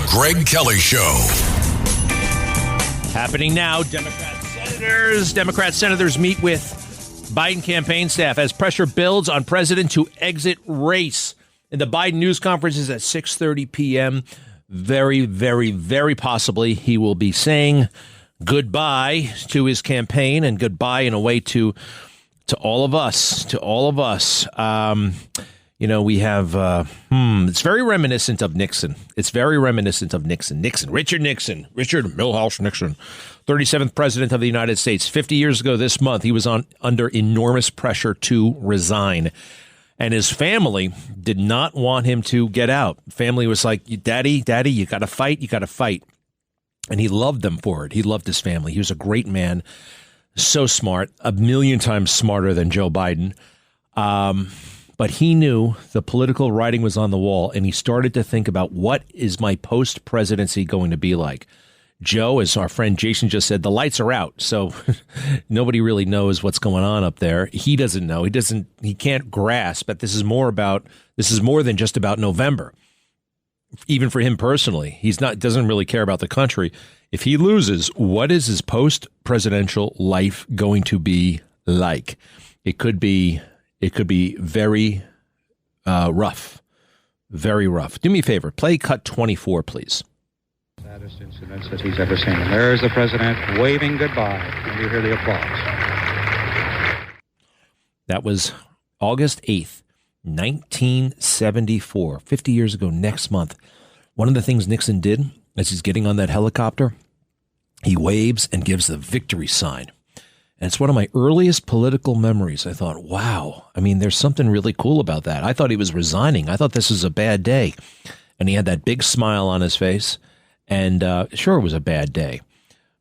The Greg Kelly Show. Happening now, Democrat senators meet with Biden campaign staff as pressure builds on president to exit race. And the Biden news conference is at 6:30 p.m. Very, very, very possibly he will be saying goodbye to his campaign and goodbye in a way to all of us, we have, it's very reminiscent of Nixon. Richard Milhouse Nixon, 37th president of the United States. 50 years ago this month, he was under enormous pressure to resign. And his family did not want him to get out. Family was like, Daddy, you got to fight. And he loved them for it. He loved his family. He was a great man. So smart, a million times smarter than Joe Biden. But he knew the political writing was on the wall, and he started to think about what is my post-presidency going to be like. Joe, as our friend Jason just said, the lights are out, so nobody really knows what's going on up there. He doesn't know. He can't grasp that this is more than just about November. Even for him personally, doesn't really care about the country. If he loses, what is his post-presidential life going to be like? It could be very rough, very rough. Do me a favor, play cut 24, please. Saddest incidents that he's ever seen. And there's the president waving goodbye, and you hear the applause. That was August 8th, 1974, 50 years ago next month. One of the things Nixon did as he's getting on that helicopter, he waves and gives the victory sign. And it's one of my earliest political memories. I thought, wow, there's something really cool about that. I thought he was resigning. I thought this was a bad day. And he had that big smile on his face. And sure, it was a bad day.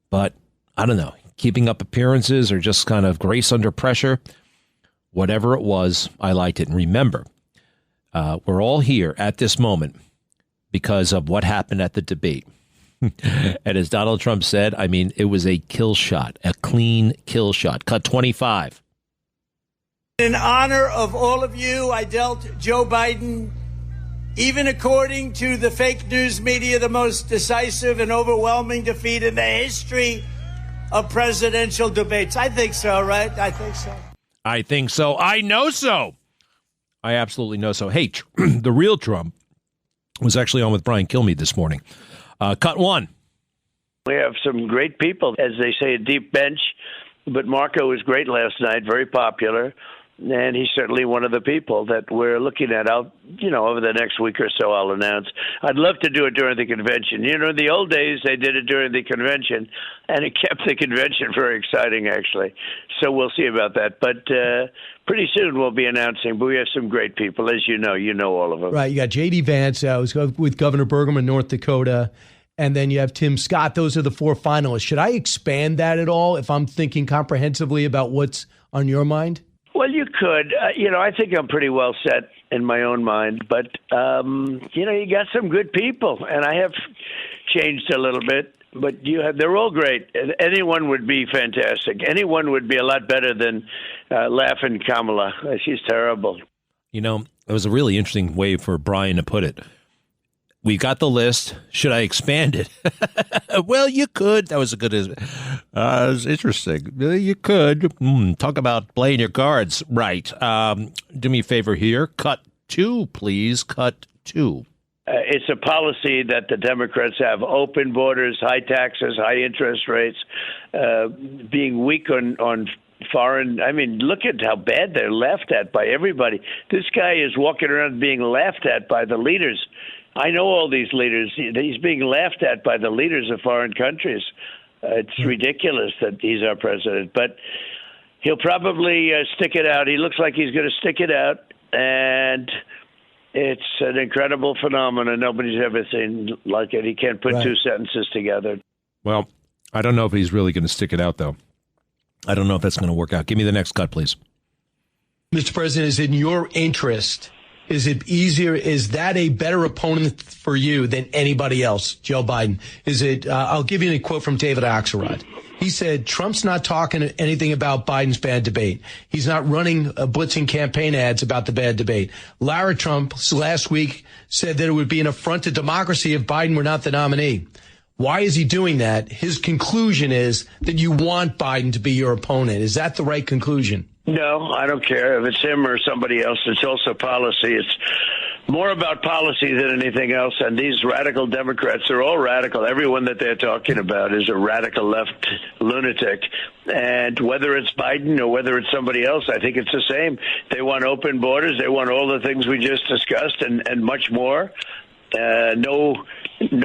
But I don't know, keeping up appearances or just kind of grace under pressure, whatever it was, I liked it. And remember, we're all here at this moment because of what happened at the debate. And as Donald Trump said, it was a kill shot, a clean kill shot. Cut 25. In honor of all of you, I dealt Joe Biden, even according to the fake news media, the most decisive and overwhelming defeat in the history of presidential debates. I think so, right? I think so. I think so. I know so. I absolutely know so. Hey, the real Trump was actually on with Brian Kilmeade this morning. Cut 1. We have some great people, as they say, a deep bench. But Marco was great last night, very popular. And he's certainly one of the people that we're looking at out, over the next week or so, I'll announce. I'd love to do it during the convention. In the old days, they did it during the convention, and it kept the convention very exciting, actually. So we'll see about that. But pretty soon we'll be announcing. But we have some great people. As you know all of them. Right. You got J.D. Vance, who's with Governor Burgum in North Dakota. And then you have Tim Scott. Those are the 4 finalists. Should I expand that at all if I'm thinking comprehensively about what's on your mind? Well, you could. I think I'm pretty well set in my own mind. But, you got some good people. And I have changed a little bit. But they're all great. Anyone would be fantastic. Anyone would be a lot better than laughing Kamala. She's terrible. It was a really interesting way for Brian to put it. We got the list. Should I expand it? Well, you could. That was a good. It was interesting. You could talk about playing your cards right. Do me a favor here. Cut 2, please. Cut 2. It's a policy that the Democrats have: open borders, high taxes, high interest rates, being weak on foreign. Look at how bad they're laughed at by everybody. This guy is walking around being laughed at by the leaders. I know all these leaders. He's being laughed at by the leaders of foreign countries. It's ridiculous that he's our president, but he'll probably stick it out. He looks like he's going to stick it out, and it's an incredible phenomenon. Nobody's ever seen like it. He can't put 2 sentences together. Well, I don't know if he's really going to stick it out, though. I don't know if that's going to work out. Give me the next cut, please. Mr. President, is it in your interest Is it easier? Is that a better opponent for you than anybody else, Joe Biden? Is it? I'll give you a quote from David Axelrod. He said, Trump's not talking anything about Biden's bad debate. He's not running blitzing campaign ads about the bad debate. Lara Trump last week said that it would be an affront to democracy if Biden were not the nominee. Why is he doing that? His conclusion is that you want Biden to be your opponent. Is that the right conclusion? No, I don't care if it's him or somebody else. It's also policy. It's more about policy than anything else. And these radical Democrats are all radical. Everyone that they're talking about is a radical left lunatic. And whether it's Biden or whether it's somebody else, I think it's the same. They want open borders. They want all the things we just discussed and much more. No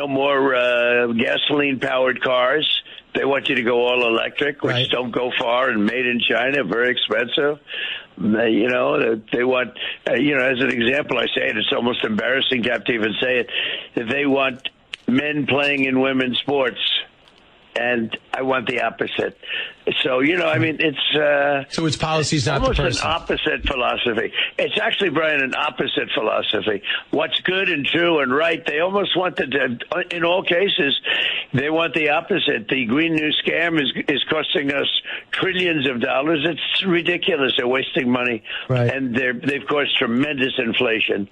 more gasoline-powered cars. They want you to go all electric, which right. Don't go far, and made in China, very expensive. They want, as an example, I say it, it's almost embarrassing to have to even say it. They want men playing in women's sports, and I want the opposite. So, it's... So its policy is not the person. Almost an opposite philosophy. It's actually, Brian, an opposite philosophy. What's good and true and right, they almost want in all cases, they want the opposite. The Green New Scam is costing us trillions of dollars. It's ridiculous. They're wasting money. Right. And they've caused tremendous inflation.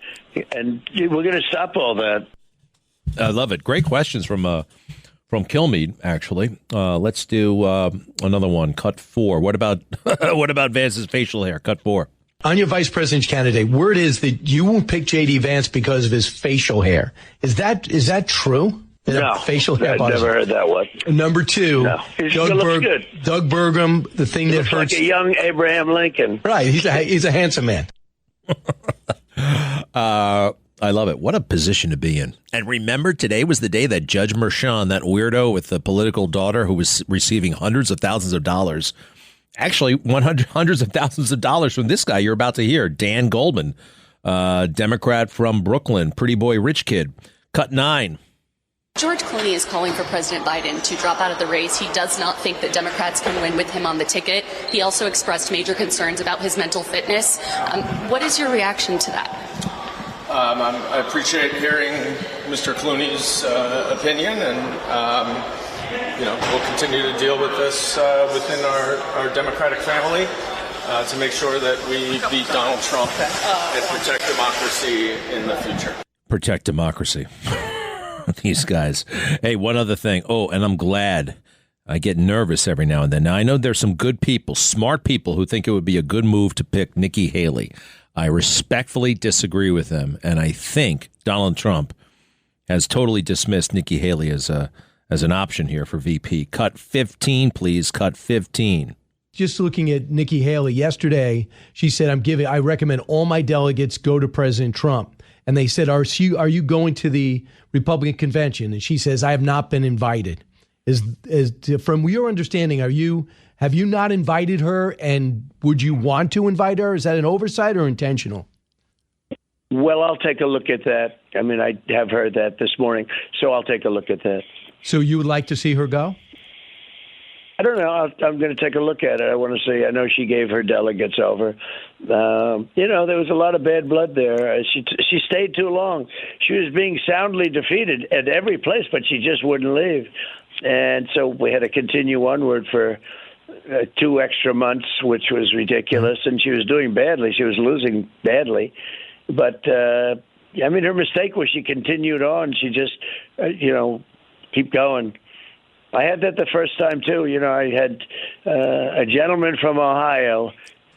And we're going to stop all that. I love it. Great questions from Kilmeade, actually. Let's do another one. Cut 4. What about Vance's facial hair? Cut 4. On your vice president's candidate, word is that you won't pick J.D. Vance because of his facial hair. Is that true? No, facial hair. I've never heard that one. Number 2, no. Doug Burgum, the thing that hurts. Like a young Abraham Lincoln. Right, he's a handsome man. I love it. What a position to be in. And remember, today was the day that Judge Merchan, that weirdo with the political daughter who was receiving hundreds of thousands of dollars, actually hundreds of thousands of dollars from this guy you're about to hear, Dan Goldman, Democrat from Brooklyn, pretty boy rich kid. Cut 9. George Clooney is calling for President Biden to drop out of the race. He does not think that Democrats can win with him on the ticket. He also expressed major concerns about his mental fitness. What is your reaction to that? I appreciate hearing Mr. Clooney's opinion, and we'll continue to deal with this within our Democratic family to make sure that we beat Donald Trump and protect democracy in the future. Protect democracy. These guys. Hey, one other thing. Oh, and I'm glad. I get nervous every now and then. Now, I know there's some good people, smart people, who think it would be a good move to pick Nikki Haley. I respectfully disagree with them, and I think Donald Trump has totally dismissed Nikki Haley as an option here for VP. Cut 15, please. Cut 15. Just looking at Nikki Haley yesterday, she said, I recommend all my delegates go to President Trump. And they said, are you going to the Republican convention? And she says, I have not been invited. From your understanding, have you not invited her, and would you want to invite her? Is that an oversight or intentional? Well, I'll take a look at that. I mean, I have heard that this morning, so I'll take a look at that. So you would like to see her go? I don't know. I'm going to take a look at it. I want to see. I know she gave her delegates over. There was a lot of bad blood there. She stayed too long. She was being soundly defeated at every place, but she just wouldn't leave. And so we had to continue onward for 2 extra months, which was ridiculous. And she was doing badly. She was losing badly. But, her mistake was she continued on. She just, keep going. I had that the first time, too. I had a gentleman from Ohio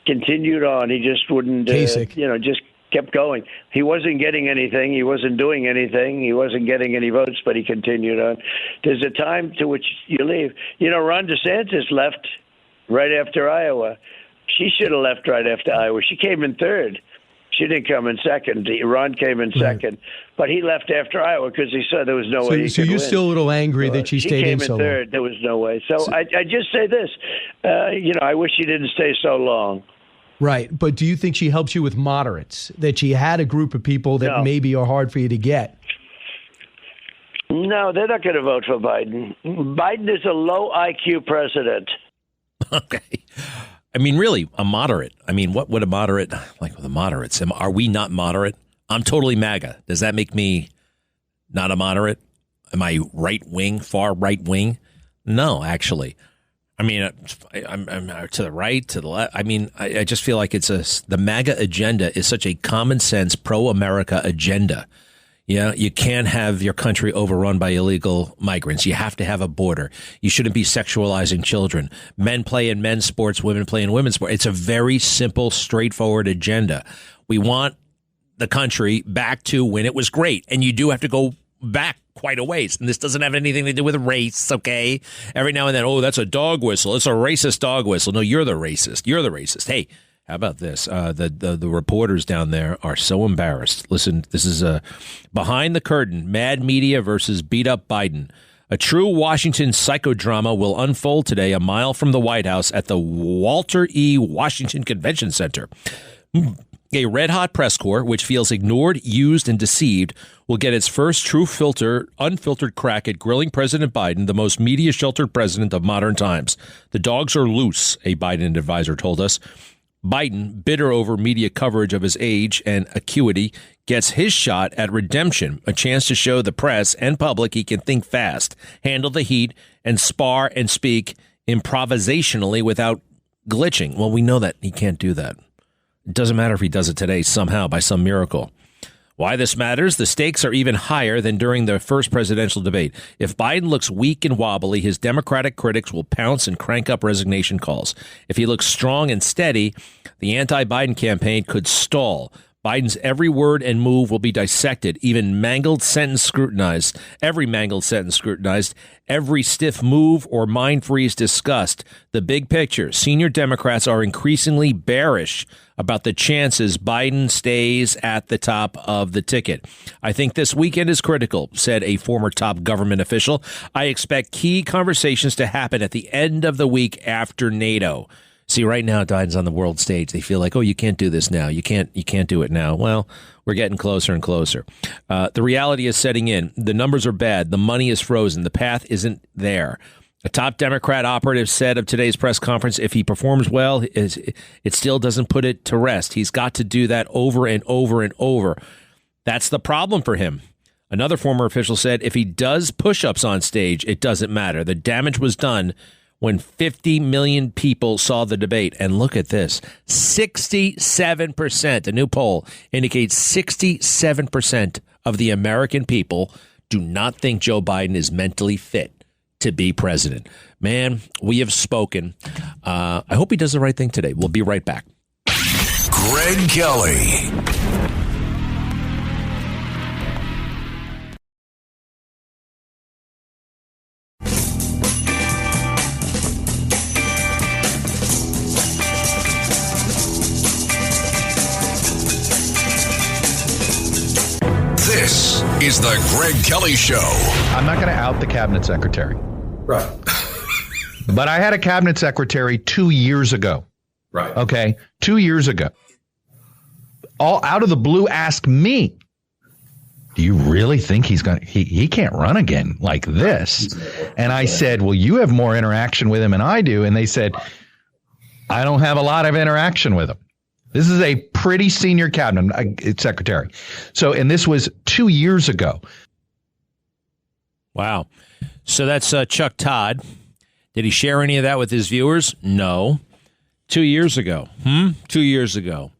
continued on. He just wouldn't, just kept going. He wasn't getting anything. He wasn't doing anything. He wasn't getting any votes, but he continued on. There's a time to which you leave. Ron DeSantis left right after Iowa. She should have left right after Iowa. She came in third. She didn't come in second. Ron came in second. But he left after Iowa because he said there was no way he could win. So you're still a little angry that she stayed in so long. She came in third. There was no way. So I just say this. I wish she didn't stay so long. Right. But do you think she helps you with moderates, that she had a group of people that maybe are hard for you to get? No, they're not going to vote for Biden. Biden is a low IQ president. Okay. I mean, really, a moderate. I mean, what would a moderate, like with the moderates, are we not moderate? I'm totally MAGA. Does that make me not a moderate? Am I right wing, far right wing? No, actually. I mean, I'm to the right, to the left. I mean, I just feel like the MAGA agenda is such a common sense pro-America agenda. Yeah, you can't have your country overrun by illegal migrants. You have to have a border. You shouldn't be sexualizing children. Men play in men's sports, women play in women's sports. It's a very simple, straightforward agenda. We want the country back to when it was great. And you do have to go back quite a ways. And this doesn't have anything to do with race, okay? Every now and then, oh, that's a dog whistle. It's a racist dog whistle. No, you're the racist. You're the racist. Hey, how about this? The reporters down there are so embarrassed. Listen, this is behind the curtain, mad media versus beat up Biden. A true Washington psychodrama will unfold today a mile from the White House at the Walter E. Washington Convention Center. A red-hot press corps, which feels ignored, used, and deceived, will get its first true unfiltered crack at grilling President Biden, the most media-sheltered president of modern times. The dogs are loose, a Biden advisor told us. Biden, bitter over media coverage of his age and acuity, gets his shot at redemption, a chance to show the press and public he can think fast, handle the heat, and spar and speak improvisationally without glitching. Well, we know that he can't do that. It doesn't matter if he does it today somehow by some miracle. Why this matters? The stakes are even higher than during the first presidential debate. If Biden looks weak and wobbly, his Democratic critics will pounce and crank up resignation calls. If he looks strong and steady, the anti-Biden campaign could stall. Biden's every word and move will be dissected, even mangled sentence scrutinized, every mangled sentence scrutinized, every stiff move or mind freeze discussed. The big picture, senior Democrats are increasingly bearish about the chances Biden stays at the top of the ticket. I think this weekend is critical, said a former top government official. I expect key conversations to happen at the end of the week after NATO. See, right now, Biden's on the world stage. They feel like, oh, you can't do this now. You can't do it now. Well, we're getting closer and closer. The reality is setting in. The numbers are bad. The money is frozen. The path isn't there. A top Democrat operative said of today's press conference, if he performs well, it still doesn't put it to rest. He's got to do that over and over and over. That's the problem for him. Another former official said, if he does push-ups on stage, it doesn't matter. The damage was done when 50 million people saw the debate. And look at this, 67%, a new poll indicates 67% of the American people do not think Joe Biden is mentally fit to be president. Man, we have spoken. I hope he does the right thing today. We'll be right back. Greg Kelly. This is the Greg Kelly Show. I'm not going to out the cabinet secretary. Right. But I had a cabinet secretary 2 years ago. Right. Okay. 2 years ago. All out of the blue asked me, do you really think he can't run again like this? And I said, well, you have more interaction with him than I do. And they said, I don't have a lot of interaction with him. This is a pretty senior cabinet secretary. So, and this was 2 years ago. Wow. So that's Chuck Todd. Did he share any of that with his viewers? No. 2 years ago. 2 years ago.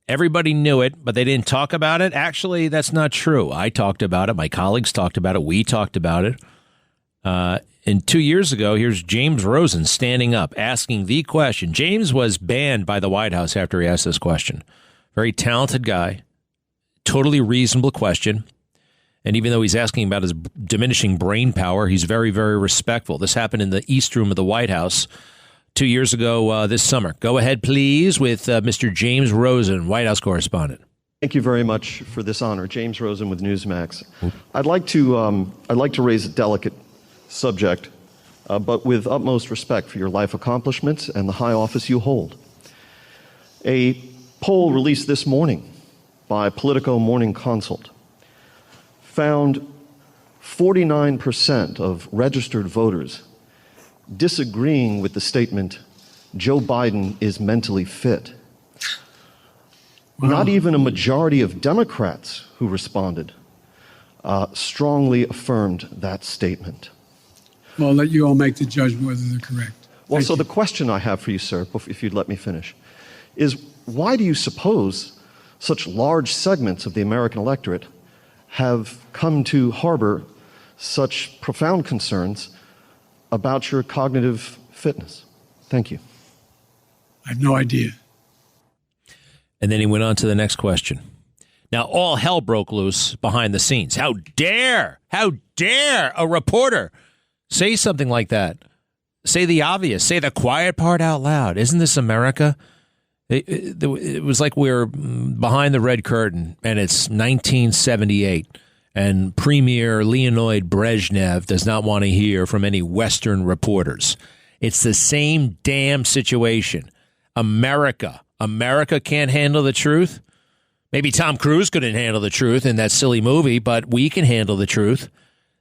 Everybody knew it, but they didn't talk about it. Actually, that's not true. I talked about it. My colleagues talked about it. We talked about it. And 2 years ago, here's James Rosen standing up, asking the question. James was banned by the White House after he asked this question. Very talented guy. Totally reasonable question. And even though he's asking about his diminishing brain power, he's very, very respectful. This happened in the East Room of the White House 2 years ago this summer. Go ahead, please, with Mr. James Rosen, White House correspondent. Thank you very much for this honor. James Rosen with Newsmax. I'd like to raise a delicate subject, but with utmost respect for your life accomplishments and the high office you hold. A poll released this morning by Politico Morning Consult found 49% of registered voters disagreeing with the statement, Joe Biden is mentally fit. Not even a majority of Democrats who responded strongly affirmed that statement. Well, I'll let you all make the judgment whether they're correct. Well, so the question I have for you, sir, if you'd let me finish, is why do you suppose such large segments of the American electorate have come to harbor such profound concerns about your cognitive fitness? Thank you. I have no idea. And then he went on to the next question. Now, all hell broke loose behind the scenes. How dare a reporter say something like that? Say the obvious. Say the quiet part out loud. Isn't this America? It was like we're behind the red curtain, and it's 1978, and Premier Leonid Brezhnev does not want to hear from any Western reporters. It's the same damn situation. America can't handle the truth. Maybe Tom Cruise couldn't handle the truth in that silly movie, but we can handle the truth.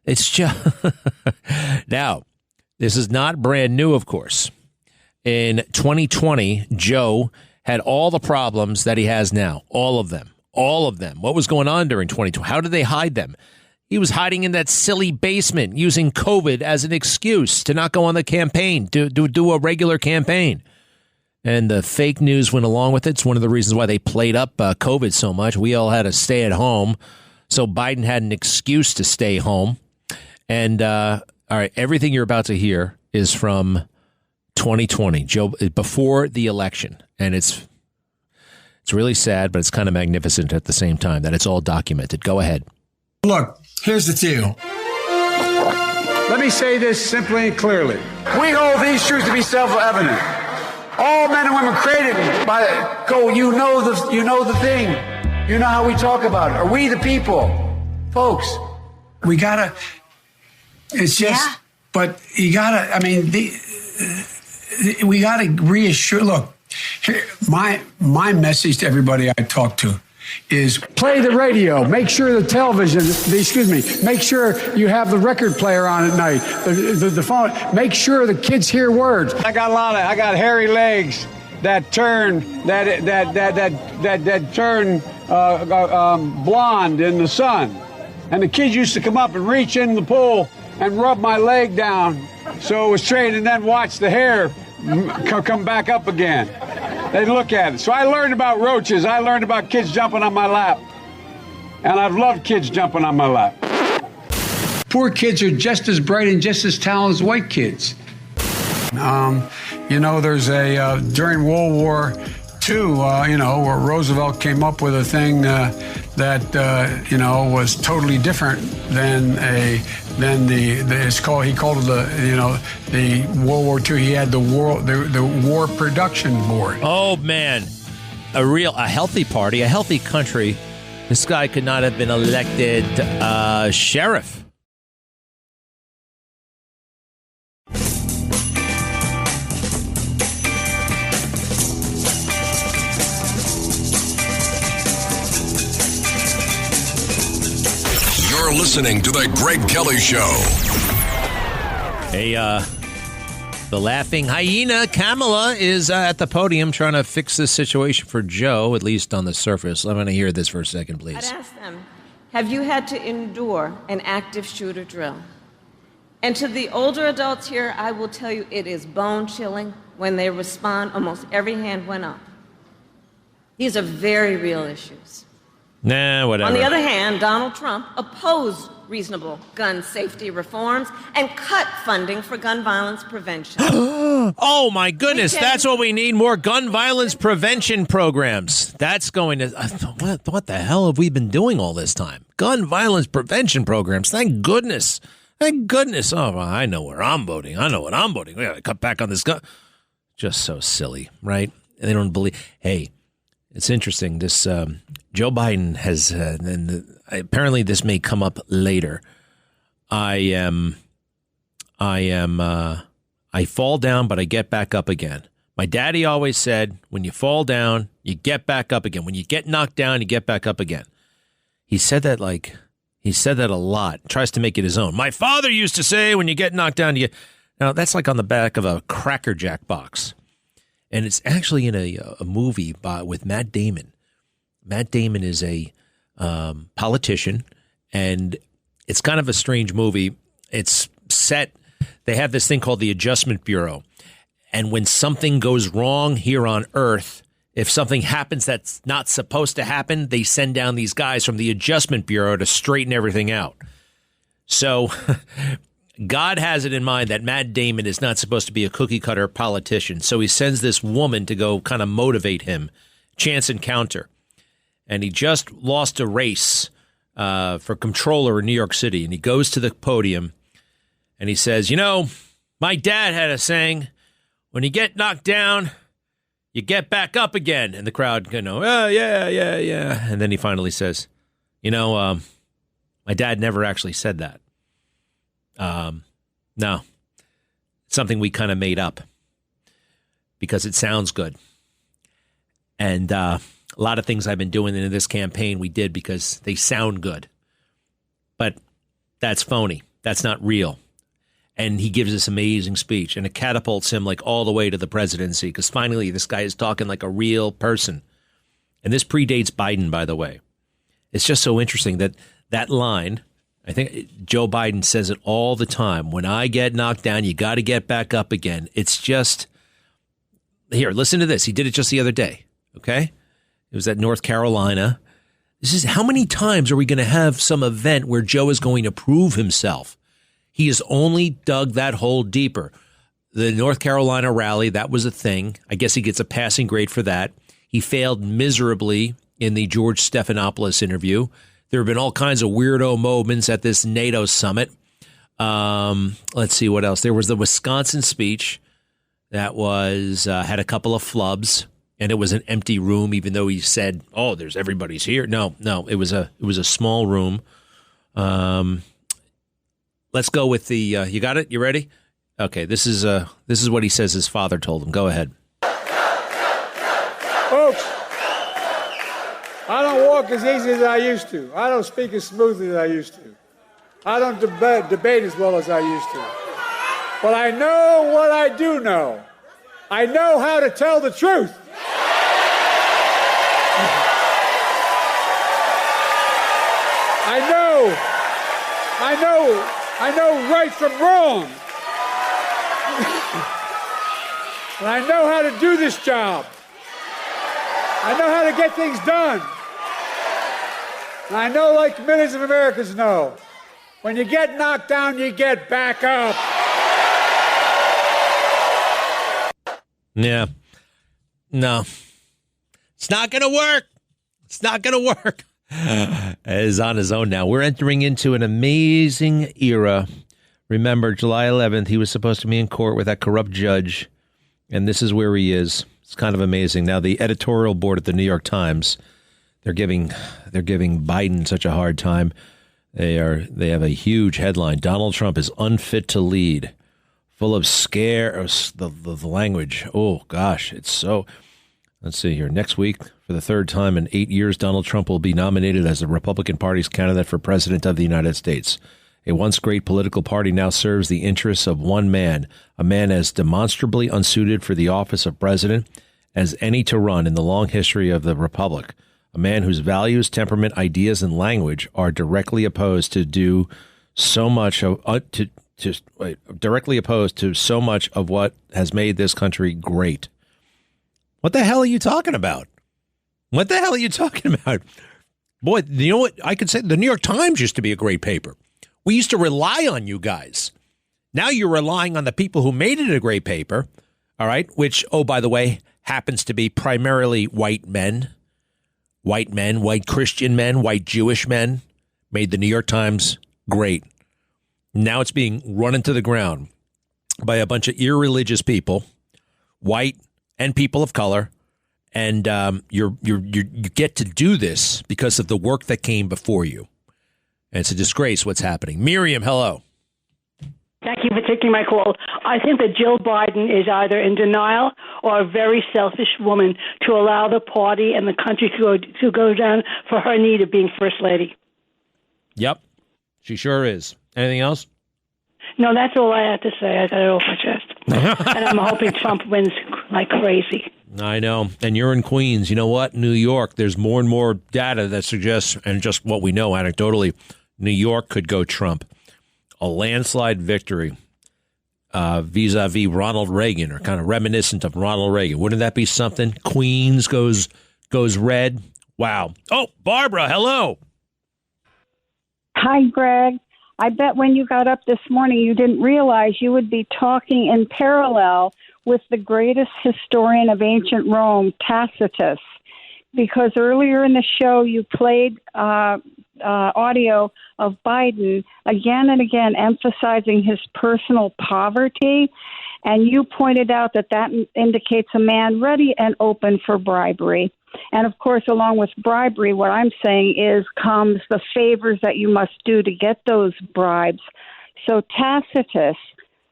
It's just... Now, this is not brand new, of course. In 2020, Joe had all the problems that he has now. All of them. What was going on during 2020? How did they hide them? He was hiding in that silly basement, using COVID as an excuse to not go on the campaign, to do a regular campaign. And the fake news went along with it. It's one of the reasons why they played up COVID so much. We all had to stay at home. So Biden had an excuse to stay home. And all right, everything you're about to hear is from 2020, Joe, before the election. And it's really sad, but it's kind of magnificent at the same time that it's all documented. Go ahead. Look, here's the deal. Let me say this simply and clearly. We hold these truths to be self-evident. All men and women created by go. You know the thing. You know how we talk about it. Are we the people, folks? We gotta. It's just. But you gotta. I mean, we gotta reassure. Look, here, my message to everybody I talk to is play the radio. Make sure the television. Make sure you have the record player on at night. The phone. Make sure the kids hear words. I got hairy legs that turn blonde in the sun, and the kids used to come up and reach in the pool and rub my leg down so it was straight, and then watch the hair come back up again. They look at it. So I learned about roaches. I learned about kids jumping on my lap. And I've loved kids jumping on my lap. Poor kids are just as bright and just as talented as white kids. There's during World War II, where Roosevelt came up with a thing that was totally different than he called it the World War II. He had the War Production Board. Oh man, a healthy party, a healthy country. This guy could not have been elected sheriff. You're listening to The Greg Kelly Show. Hey, the laughing hyena, Kamala, is at the podium trying to fix this situation for Joe, at least on the surface. I'm going to hear this for a second, please. I'd ask them, have you had to endure an active shooter drill? And to the older adults here, I will tell you it is bone-chilling when they respond. Almost every hand went up. These are very real issues. Nah, whatever. On the other hand, Donald Trump opposed reasonable gun safety reforms and cut funding for gun violence prevention. Oh, my goodness. That's what we need. More gun violence prevention programs. That's going to... What the hell have we been doing all this time? Gun violence prevention programs. Thank goodness. Thank goodness. Oh, well, I know where I'm voting. I know what I'm voting. We got to cut back on this gun. Just so silly, right? And they don't believe... Hey, it's interesting. This Joe Biden has... apparently this may come up later. I fall down, but I get back up again. My daddy always said, when you fall down, you get back up again. When you get knocked down, you get back up again. He said that a lot. Tries to make it his own. My father used to say, when you get knocked down, now that's like on the back of a Cracker Jack box. And it's actually in a movie with Matt Damon. Matt Damon is a politician, and it's kind of a strange movie. It's set, they have this thing called the Adjustment Bureau. And when something goes wrong here on Earth, if something happens that's not supposed to happen, they send down these guys from the Adjustment Bureau to straighten everything out. So God has it in mind that Matt Damon is not supposed to be a cookie cutter politician. So he sends this woman to go kind of motivate him. Chance encounter. And he just lost a race for comptroller in New York City. And he goes to the podium and he says, my dad had a saying, when you get knocked down, you get back up again. And the crowd oh, yeah. And then he finally says, my dad never actually said that. No, it's something we kind of made up because it sounds good. And a lot of things I've been doing in this campaign we did because they sound good. But that's phony. That's not real. And he gives this amazing speech, and it catapults him like all the way to the presidency because finally this guy is talking like a real person. And this predates Biden, by the way. It's just so interesting that line, I think Joe Biden says it all the time. When I get knocked down, you got to get back up again. It's just, here, listen to this. He did it just the other day, okay? It was at North Carolina. This is, how many times are we going to have some event where Joe is going to prove himself? He has only dug that hole deeper. The North Carolina rally, that was a thing. I guess he gets a passing grade for that. He failed miserably in the George Stephanopoulos interview. There have been all kinds of weirdo moments at this NATO summit. Let's see what else. There was the Wisconsin speech that was had a couple of flubs, and it was an empty room, even though he said, "Oh, everybody's here." No, it was a small room. Let's go with the. You got it? You ready? Okay. This is what he says his father told him. Go ahead. Folks, I don't walk as easy as I used to. I don't speak as smoothly as I used to. I don't debate as well as I used to. But I know what I do know. I know how to tell the truth. I know right from wrong. And I know how to do this job. I know how to get things done. And I know, like millions of Americans know, when you get knocked down, you get back up. Yeah. No. It's not going to work. It's not going to work. Is on his own now. We're entering into an amazing era. Remember, July 11th, he was supposed to be in court with that corrupt judge, and this is where he is. It's kind of amazing. Now, the editorial board at the New York Times, they're giving Biden such a hard time. They have a huge headline: Donald Trump is unfit to lead, full of scare. The language. Oh gosh, it's so. Let's see here. Next week, for the third time in 8 years, Donald Trump will be nominated as the Republican Party's candidate for president of the United States. A once great political party now serves the interests of one man, a man as demonstrably unsuited for the office of president as any to run in the long history of the republic, a man whose values, temperament, ideas, and language are directly opposed to so much of what has made this country great. What the hell are you talking about? What the hell are you talking about? Boy, you know what? I could say the New York Times used to be a great paper. We used to rely on you guys. Now you're relying on the people who made it a great paper, all right, which, oh, by the way, happens to be primarily white Christian men, white Jewish men, made the New York Times great. Now it's being run into the ground by a bunch of irreligious people, white and people of color, and you get to do this because of the work that came before you. And it's a disgrace what's happening. Miriam, hello. Thank you for taking my call. I think that Jill Biden is either in denial or a very selfish woman to allow the party and the country to go down for her need of being first lady. Yep, she sure is. Anything else? No, that's all I had to say. I got it off my chest. And I'm hoping Trump wins like crazy. I know. And you're in Queens. You know what? New York, there's more and more data that suggests, and just what we know anecdotally, New York could go Trump. A landslide victory vis-a-vis Ronald Reagan, or kind of reminiscent of Ronald Reagan. Wouldn't that be something? Queens goes red. Wow. Oh, Barbara, hello. Hi, Greg. I bet when you got up this morning, you didn't realize you would be talking in parallel with the greatest historian of ancient Rome, Tacitus, because earlier in the show you played audio of Biden again and again emphasizing his personal poverty, and you pointed out that indicates a man ready and open for bribery. And, of course, along with bribery, what I'm saying comes the favors that you must do to get those bribes. So Tacitus,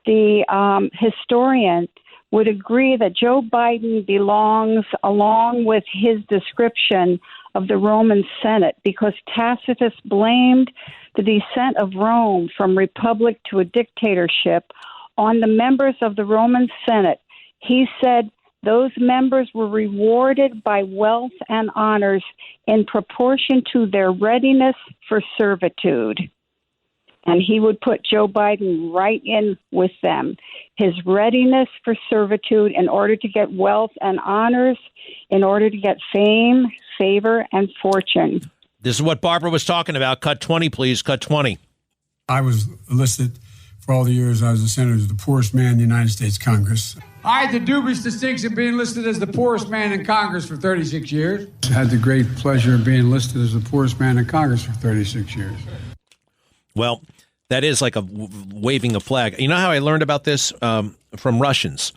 the historian, would agree that Joe Biden belongs along with his description of the Roman Senate, because Tacitus blamed the descent of Rome from republic to a dictatorship on the members of the Roman Senate. He said those members were rewarded by wealth and honors in proportion to their readiness for servitude. And he would put Joe Biden right in with them. His readiness for servitude in order to get wealth and honors, in order to get fame, favor, and fortune. This is what Barbara was talking about. Cut 20, please. Cut 20. I was listed for all the years I was a senator as the poorest man in the United States Congress. I had the dubious distinction of being listed as the poorest man in Congress for 36 years. I had the great pleasure of being listed as the poorest man in Congress for 36 years. Well, that is like waving a flag. You know how I learned about this? From Russians.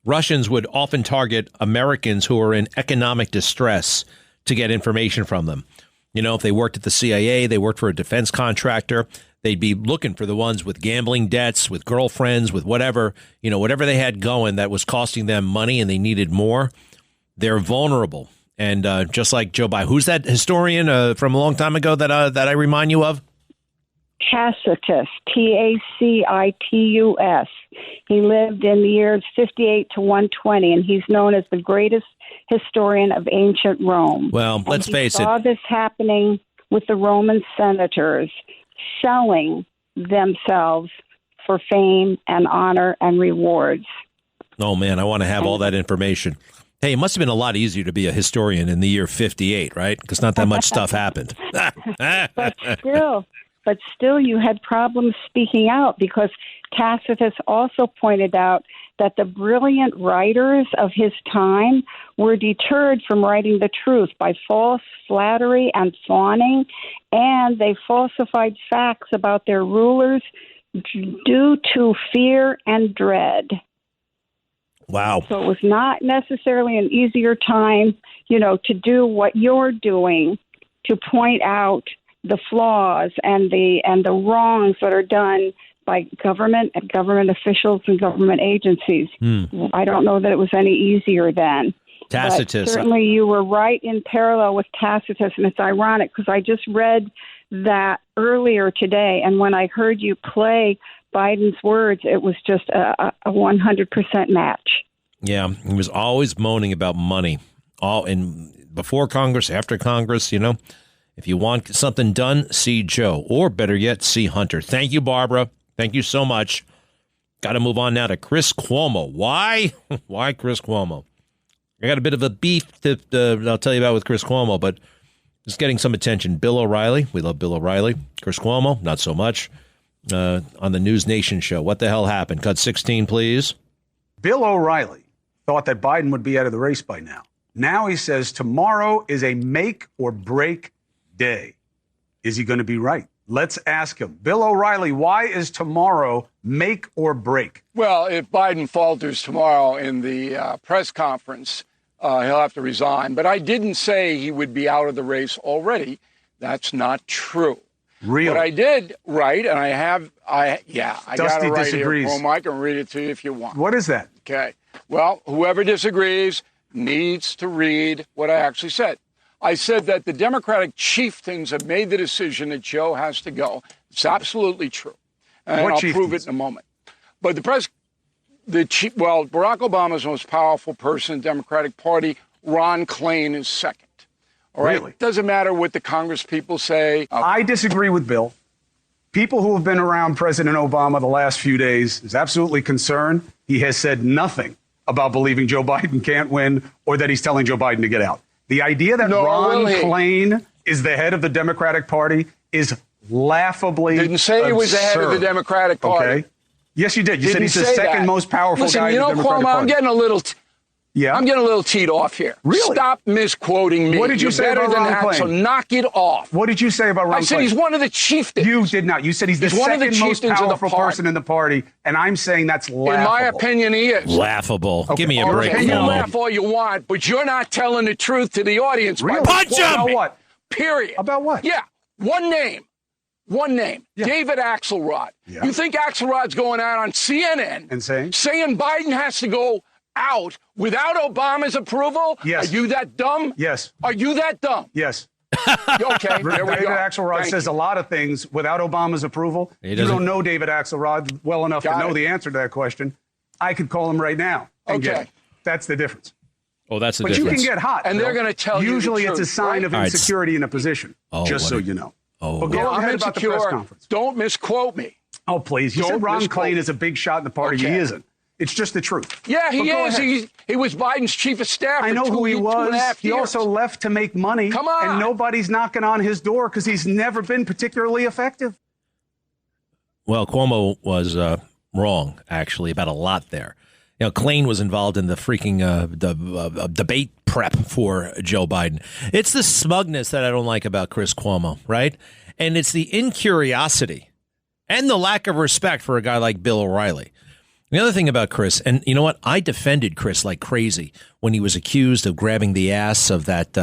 Russians would often target Americans who are in economic distress to get information from them. You know, if they worked at the CIA, they worked for a defense contractor, they'd be looking for the ones with gambling debts, with girlfriends, with whatever they had going that was costing them money and they needed more. They're vulnerable. And just like Joe Biden, who's that historian from a long time ago that I remind you of? Tacitus, Tacitus. He lived in the years 58 to 120, and he's known as the greatest historian of ancient Rome. Well, let's face it. He saw this happening with the Roman senators selling themselves for fame and honor and rewards. Oh, man, I want to have all that information. Hey, it must have been a lot easier to be a historian in the year 58, right? Because not that much stuff happened. But still, you had problems speaking out, because Tacitus also pointed out that the brilliant writers of his time were deterred from writing the truth by false flattery and fawning, and they falsified facts about their rulers due to fear and dread. Wow. So it was not necessarily an easier time, to do what you're doing, to point out the flaws and the wrongs that are done by government and government officials and government agencies. I don't know that it was any easier then. Tacitus. But certainly you were right in parallel with Tacitus, and it's ironic because I just read that earlier today, and when I heard you play Biden's words, it was just a 100% match. Yeah, he was always moaning about money, before Congress, after Congress, If you want something done, see Joe, or better yet, see Hunter. Thank you, Barbara. Thank you so much. Got to move on now to Chris Cuomo. Why? Why Chris Cuomo? I got a bit of a beef that I'll tell you about with Chris Cuomo, but it's getting some attention. Bill O'Reilly. We love Bill O'Reilly. Chris Cuomo, not so much. On the News Nation show. What the hell happened? Cut 16, please. Bill O'Reilly thought that Biden would be out of the race by now. Now he says tomorrow is a make or break day. Is he going to be right? Let's ask him. Bill O'Reilly, why is tomorrow make or break? Well, if Biden falters tomorrow in the press conference, he'll have to resign. But I didn't say he would be out of the race already. That's not true. Really? What I did write, and I got it right disagrees. here, I can read it to you if you want. What is that? Okay. Well, whoever disagrees needs to read what I actually said. I said that the Democratic chieftains have made the decision that Joe has to go. It's absolutely true. And I'll prove it in a moment. But the press Barack Obama's the most powerful person in the Democratic Party. Ron Klain is second. All right? Really? Doesn't matter what the Congress people say. I disagree with Bill. People who have been around President Obama the last few days is absolutely concerned. He has said nothing about believing Joe Biden can't win or that he's telling Joe Biden to get out. The idea that Ron Klain is the head of the Democratic Party is laughably Didn't say absurd. he was the head of the Democratic Party. Okay. Yes, you did. You said Didn't he's the say second that. most powerful Listen, guy you in know, the Democratic Cuomo, Party. I'm getting a little... Yeah, I'm getting a little teed off here. Really? Stop misquoting me. What did you You're say better about than Ron that, Klain? so knock it off. What did you say about Ron Klain? I said he's one of the chieftains. You did not. You said he's the one of the second most chieftains of the powerful party. person in the party, and I'm saying that's laughable. In my opinion, he is. Laughable. Okay. Give me a All break. right. You Cuomo. laugh all you want, but you're not telling the truth to the audience. Really? Punch him! About what? Period. About what? Yeah. One name. Yeah. David Axelrod. Yeah. You think Axelrod's going out on CNN And saying? Biden has to go out without Obama's approval? Yes. Are you that dumb? Yes. Are you that dumb? Yes. Okay, there we David go. Axelrod Thank says you. a lot of things without Obama's approval. You doesn't- don't know David Axelrod well enough to Got know it. the answer to that question. I could call him right now and get Okay. it. That's the difference. Oh, that's the But difference. you can get hot. And Bill. they're gonna tell you the Usually it's a truth, sign right? of All right. insecurity in a position, Oh, just what so a- you know. Oh, But go Yeah, I'm ahead about the press insecure. conference. Don't misquote me. Oh, please. You Don't said Ron misquote. Klain is a big shot in the party. Okay. He isn't. It's just the truth. Yeah, he But go is. ahead. He was Biden's chief of staff. I for know who he 2.5 was. He years. also left to make money. Come on. And nobody's knocking on his door because he's never been particularly effective. Well, Cuomo was wrong, actually, about a lot there. You know, Klain was involved in the freaking debate prep for Joe Biden. It's the smugness that I don't like about Chris Cuomo, right? And it's the incuriosity and the lack of respect for a guy like Bill O'Reilly. The other thing about Chris, and you know what? I defended Chris like crazy when he was accused of grabbing the ass of that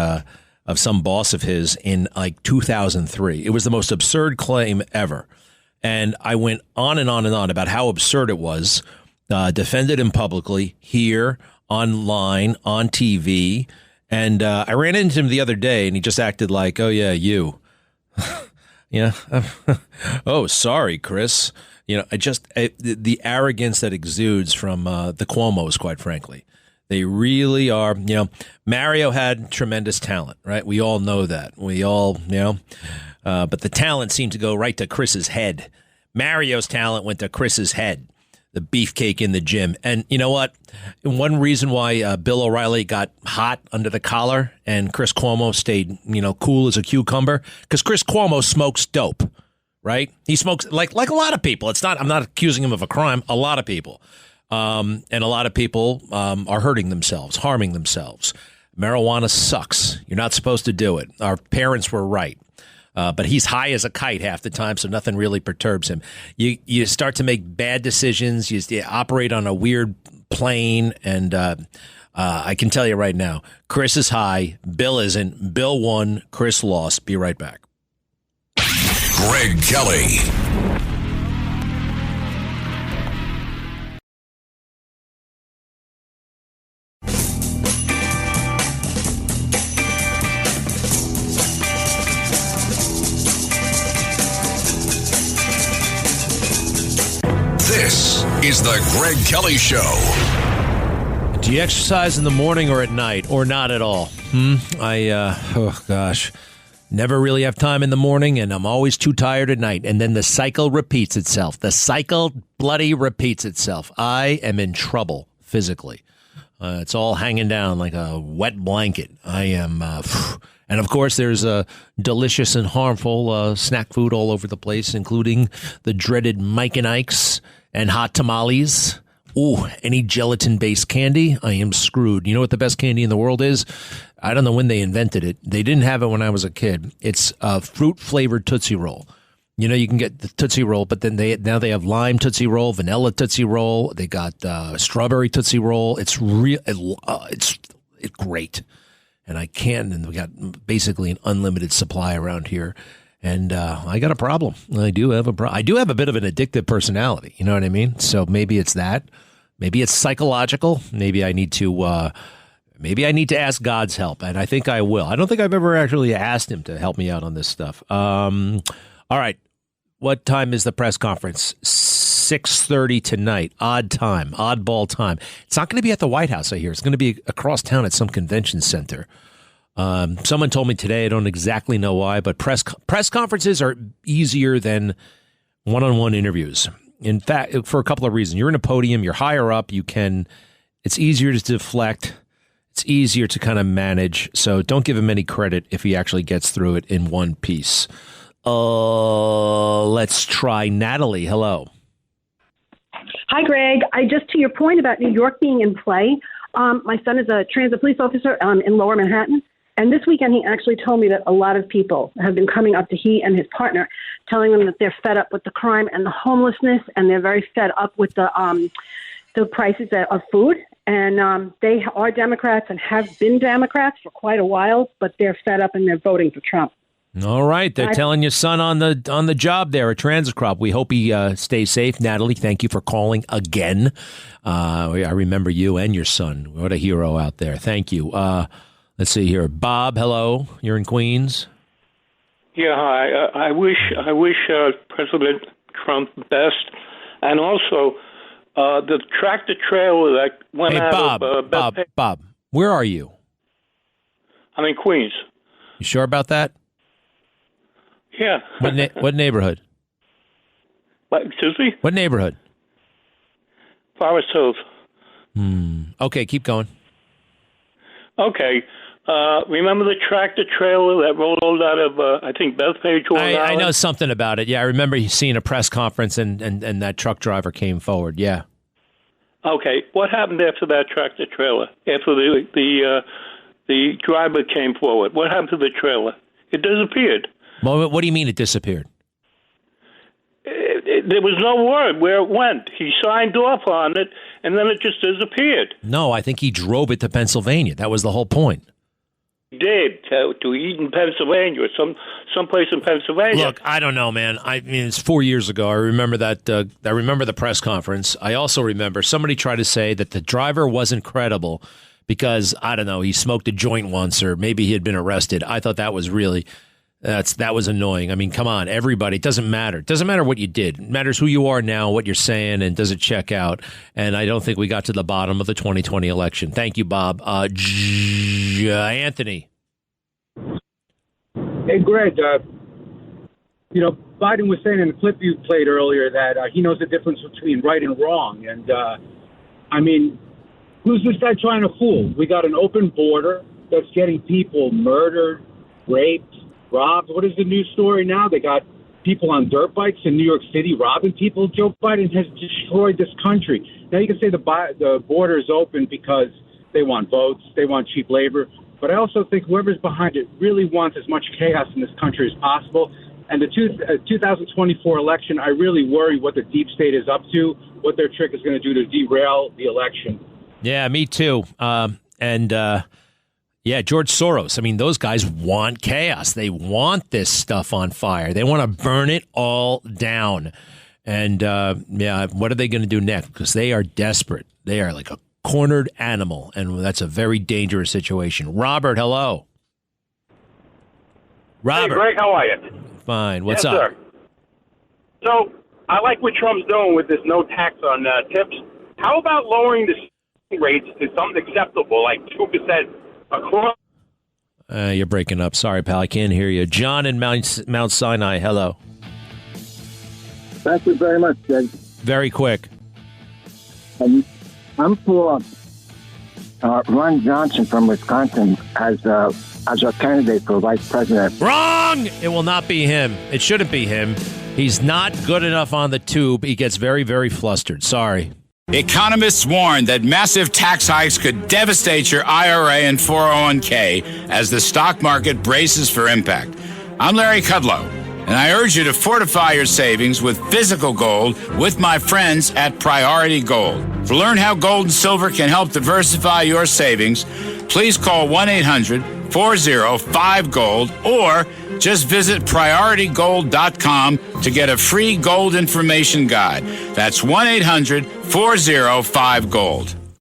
of some boss of his in like 2003. It was the most absurd claim ever. And I went on and on and on about how absurd it was, defended him publicly here, online, on TV. And I ran into him the other day and he just acted like, oh, yeah, you. Yeah. Oh, sorry, Chris. You know, the arrogance that exudes from the Cuomos, quite frankly. They really are. You know, Mario had tremendous talent, right? We all know that. We all, you know, but the talent seemed to go right to Chris's head. Mario's talent went to Chris's head, the beefcake in the gym. And you know what? One reason why Bill O'Reilly got hot under the collar and Chris Cuomo stayed, you know, cool as a cucumber, because Chris Cuomo smokes dope. Right? He smokes like a lot of people. It's not, I'm not accusing him of a crime. A lot of people. And a lot of people are hurting themselves, harming themselves. Marijuana sucks. You're not supposed to do it. Our parents were right. But he's high as a kite half the time, so nothing really perturbs him. You start to make bad decisions. You operate on a weird plane. And I can tell you right now, Chris is high. Bill isn't. Bill won. Chris lost. Be right back. Greg Kelly. This is the Greg Kelly Show. Do you exercise in the morning or at night, or not at all? Oh gosh, never really have time in the morning, and I'm always too tired at night. And then the cycle repeats itself. The cycle bloody repeats itself. I am in trouble physically. It's all hanging down like a wet blanket. I am, and of course, there's delicious and harmful snack food all over the place, including the dreaded Mike and Ike's and hot tamales. Ooh, any gelatin-based candy, I am screwed. You know what the best candy in the world is? I don't know when they invented it. They didn't have it when I was a kid. It's a fruit-flavored Tootsie Roll. You know, you can get the Tootsie Roll, but then now they have lime Tootsie Roll, vanilla Tootsie Roll. They got strawberry Tootsie Roll. It's great. And we got basically an unlimited supply around here. And I got a problem. I do have a bit of an addictive personality. You know what I mean? So maybe it's that. Maybe it's psychological. Maybe I need to ask God's help, and I think I will. I don't think I've ever actually asked him to help me out on this stuff. All right. What time is the press conference? 6:30 tonight. Oddball time. It's not going to be at the White House, I hear. It's going to be across town at some convention center. Someone told me today, I don't exactly know why, but press conferences are easier than one-on-one interviews. In fact, for a couple of reasons. You're in a podium, you're higher up, it's easier to deflect, it's easier to kind of manage, so don't give him any credit if he actually gets through it in one piece. Let's try Natalie. Hello. Hi, Greg. Just to your point about New York being in play, my son is a transit police officer in Lower Manhattan. And this weekend, he actually told me that a lot of people have been coming up to he and his partner, telling them that they're fed up with the crime and the homelessness, and they're very fed up with the prices of food. And they are Democrats and have been Democrats for quite a while, but they're fed up and they're voting for Trump. All right. They're telling your son on the job there at Transit Crop. We hope he stays safe. Natalie, thank you for calling again. I remember you and your son. What a hero out there. Thank you. Let's see here. Bob, hello. You're in Queens. Yeah, hi. I wish President Trump the best. And also, the tractor trailer that went out of... Bob, where are you? I'm in Queens. You sure about that? Yeah. What neighborhood? What, excuse me? What neighborhood? Forest Hills. Okay, keep going. Okay. Remember the tractor trailer that rolled out of, I think, Bethpage? I know something about it. Yeah, I remember seeing a press conference and that truck driver came forward. Yeah. Okay. What happened after that tractor trailer? After the driver came forward? What happened to the trailer? It disappeared. Well, what do you mean it disappeared? There was no word where it went. He signed off on it, and then it just disappeared. No, I think he drove it to Pennsylvania. That was the whole point. He did, to Eaton, Pennsylvania, or someplace in Pennsylvania. Look, I don't know, man. I mean, it's 4 years ago. I remember that. I remember the press conference. I also remember somebody tried to say that the driver wasn't credible because, I don't know, he smoked a joint once or maybe he had been arrested. I thought that was really... That was annoying. I mean, come on, everybody. It doesn't matter. It doesn't matter what you did. It matters who you are now, what you're saying, and does it check out. And I don't think we got to the bottom of the 2020 election. Thank you, Bob. Anthony. Hey, Greg. Biden was saying in the clip you played earlier that he knows the difference between right and wrong. And, who's this guy trying to fool? We got an open border that's getting people murdered, raped, robbed. What is the news story now? They got people on dirt bikes in New York City robbing people. Joe Biden has destroyed this country. Now you can say the border is open because they want votes, they want cheap labor. But I also think whoever's behind it really wants as much chaos in this country as possible. And the 2024 election, I really worry what the deep state is up to, what their trick is going to do to derail the election. Yeah, me too. Yeah, George Soros. I mean, those guys want chaos. They want this stuff on fire. They want to burn it all down. And, what are they going to do next? Because they are desperate. They are like a cornered animal, and that's a very dangerous situation. Robert, hello. Robert. Hey, Greg, how are you? Fine. What's up? Sir. So, I like what Trump's doing with this no tax on tips. How about lowering the rates to something acceptable, like 2%? You're breaking up. Sorry, pal. I can't hear you. John in Mount Sinai. Hello. Thank you very much, Greg. Very quick. I'm for Ron Johnson from Wisconsin as a candidate for vice president. Wrong! It will not be him. It shouldn't be him. He's not good enough on the tube. He gets very, very flustered. Sorry. Economists warn that massive tax hikes could devastate your IRA and 401k as the stock market braces for impact. I'm Larry Kudlow, and I urge you to fortify your savings with physical gold with my friends at Priority Gold. To learn how gold and silver can help diversify your savings, please call 1-800-405-GOLD or just visit PriorityGold.com to get a free gold information guide. That's 1-800-405-GOLD.